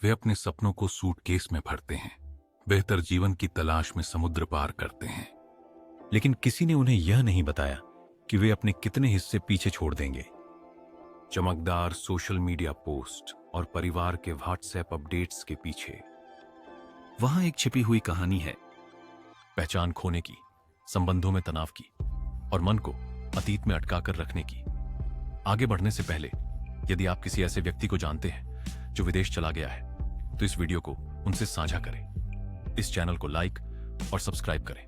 वे अपने सपनों को सूटकेस में भरते हैं, बेहतर जीवन की तलाश में समुद्र पार करते हैं। लेकिन किसी ने उन्हें यह नहीं बताया कि वे अपने कितने हिस्से पीछे छोड़ देंगे। चमकदार सोशल मीडिया पोस्ट और परिवार के व्हाट्सएप अपडेट्स के पीछे वहां एक छिपी हुई कहानी है, पहचान खोने की, संबंधों में तनाव की और मन को अतीत में अटकाकर रखने की। आगे बढ़ने से पहले यदि आप किसी ऐसे व्यक्ति को जानते हैं जो विदेश चला गया है तो इस वीडियो को उनसे साझा करें। इस चैनल को लाइक और सब्सक्राइब करें।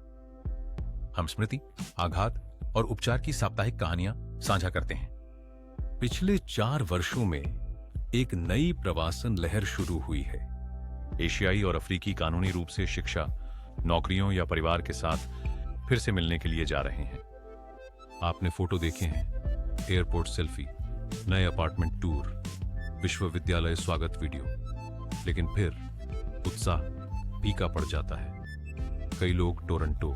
हम स्मृति, आघात और उपचार की साप्ताहिक कहानियां साझा करते हैं। पिछले 4 वर्षों में एक नई प्रवासन लहर शुरू हुई है। एशियाई और अफ्रीकी कानूनी रूप से शिक्षा, नौकरियों या परिवार के साथ फिर से मिलने के लिए जा रहे हैं। आपने फोटो देखे हैं, एयरपोर्ट सेल्फी, नए अपार्टमेंट टूर, विश्वविद्यालय स्वागत वीडियो, लेकिन फिर उत्साह फीका पड़ जाता है। कई लोग टोरंटो,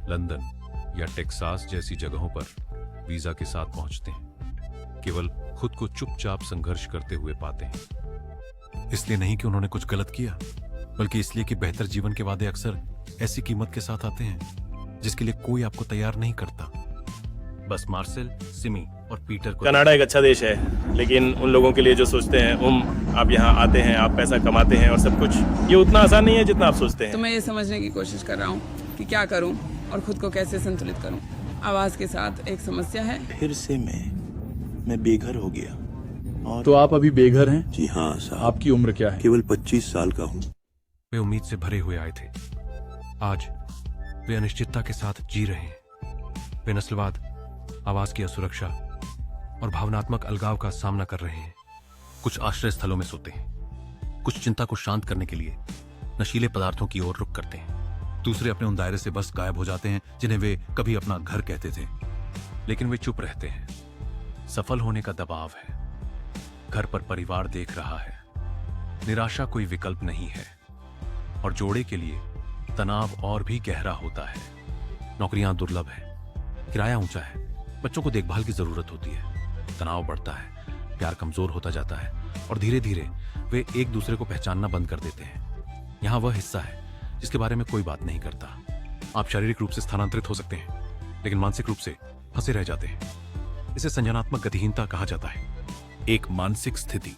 लंदन या टेक्सास जैसी जगहों पर वीजा के साथ पहुंचते हैं, केवल खुद को चुपचाप संघर्ष करते हुए पाते हैं। इसलिए नहीं कि उन्होंने कुछ गलत किया, बल्कि इसलिए कि बेहतर जीवन के वादे अक्सर ऐसी कीमत के साथ आते हैं जिसके लिए कोई आपको तैयार नहीं करता। बस मार्सेल, सिमी और पीटर को कनाडा एक अच्छा देश है, लेकिन उन लोगों के लिए जो सोचते हैं आप यहाँ आते हैं, आप पैसा कमाते हैं और सब कुछ, ये उतना आसान नहीं है जितना आप सोचते हैं। तो मैं ये समझने की कोशिश कर रहा हूँ कि क्या करूँ और खुद को कैसे संतुलित करूँ। आवाज के साथ एक समस्या है। फिर से मैं बेघर हो गया। और तो आप अभी बेघर हैं? जी हाँ साहब। आपकी उम्र क्या है? केवल 25 साल का हूँ। वे उम्मीद से भरे हुए आए थे। आज वे अनिश्चितता के साथ जी रहे हैं। वे नस्लवाद, आवास की असुरक्षा और भावनात्मक अलगाव का सामना कर रहे हैं। कुछ आश्रय स्थलों में सोते हैं, कुछ चिंता को शांत करने के लिए नशीले पदार्थों की ओर रुख करते हैं। दूसरे अपने उन दायरे से बस गायब हो जाते हैं जिन्हें वे कभी अपना घर कहते थे। लेकिन वे चुप रहते हैं। सफल होने का दबाव है, घर पर परिवार देख रहा है, निराशा कोई विकल्प नहीं है और जोड़े के लिए तनाव और भी गहरा होता है। नौकरियां दुर्लभ है, किराया ऊंचा है, बच्चों को देखभाल की जरूरत होती है, तनाव बढ़ता है, प्यार कमजोर होता जाता है और धीरे धीरे वे एक दूसरे को पहचानना बंद कर देते हैं। यहां वह हिस्सा है जिसके बारे में कोई बात नहीं करता। आप शारीरिक रूप से स्थानांतरित हो सकते हैं, लेकिन मानसिक रूप से फंसे रह जाते हैं। इसे संज्ञानात्मक गतिहीनता कहा जाता है, एक मानसिक स्थिति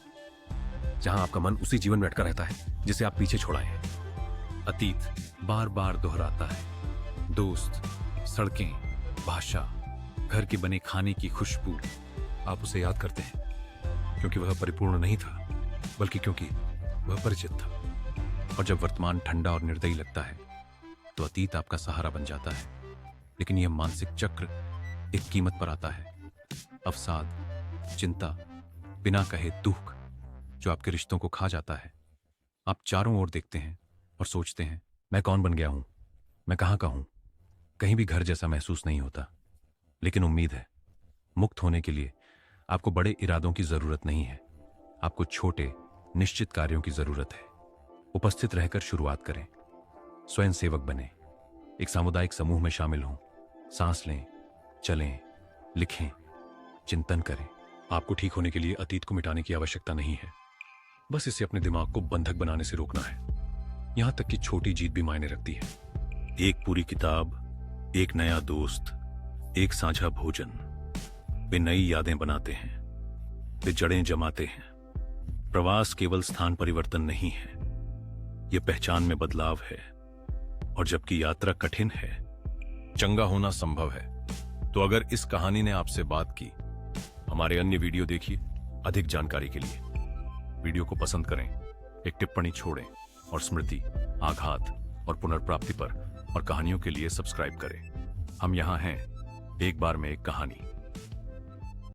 जहां आपका मन उसी जीवन में अटका रहता है जिसे आप पीछे छोड़ाए हैं। अतीत बार बार दोहराता है, दोस्त, सड़कें, भाषा, घर के बने खाने की खुशबू। आप उसे याद करते हैं क्योंकि वह परिपूर्ण नहीं था, बल्कि क्योंकि वह परिचित था। और जब वर्तमान ठंडा और निर्दयी लगता है तो अतीत आपका सहारा बन जाता है। लेकिन यह मानसिक चक्र एक कीमत पर आता है, अवसाद, चिंता, बिना कहे दुख जो आपके रिश्तों को खा जाता है। आप चारों ओर देखते हैं और सोचते हैं, मैं कौन बन गया हूं, मैं कहां का हूं। कहीं भी घर जैसा महसूस नहीं होता। लेकिन उम्मीद है, मुक्त होने के लिए आपको बड़े इरादों की जरूरत नहीं है, आपको छोटे निश्चित कार्यों की जरूरत है। उपस्थित रहकर शुरुआत करें, स्वयं सेवक बने, एक सामुदायिक समूह में शामिल हों, सांस लें, चलें, लिखें, चिंतन करें। आपको ठीक होने के लिए अतीत को मिटाने की आवश्यकता नहीं है, बस इसे अपने दिमाग को बंधक बनाने से रोकना है। यहां तक कि छोटी जीत भी मायने रखती है। एक पूरी किताब, एक नया दोस्त, एक साझा भोजन। वे नई यादें बनाते हैं, वे जड़ें जमाते हैं। प्रवास केवल स्थान परिवर्तन नहीं है, यह पहचान में बदलाव है। और जबकि यात्रा कठिन है, चंगा होना संभव है। तो अगर इस कहानी ने आपसे बात की, हमारे अन्य वीडियो देखिए अधिक जानकारी के लिए। वीडियो को पसंद करें, एक टिप्पणी छोड़ें और स्मृति, आघात और पुनर्प्राप्ति पर और कहानियों के लिए सब्सक्राइब करें। हम यहां हैं, एक बार में एक कहानी।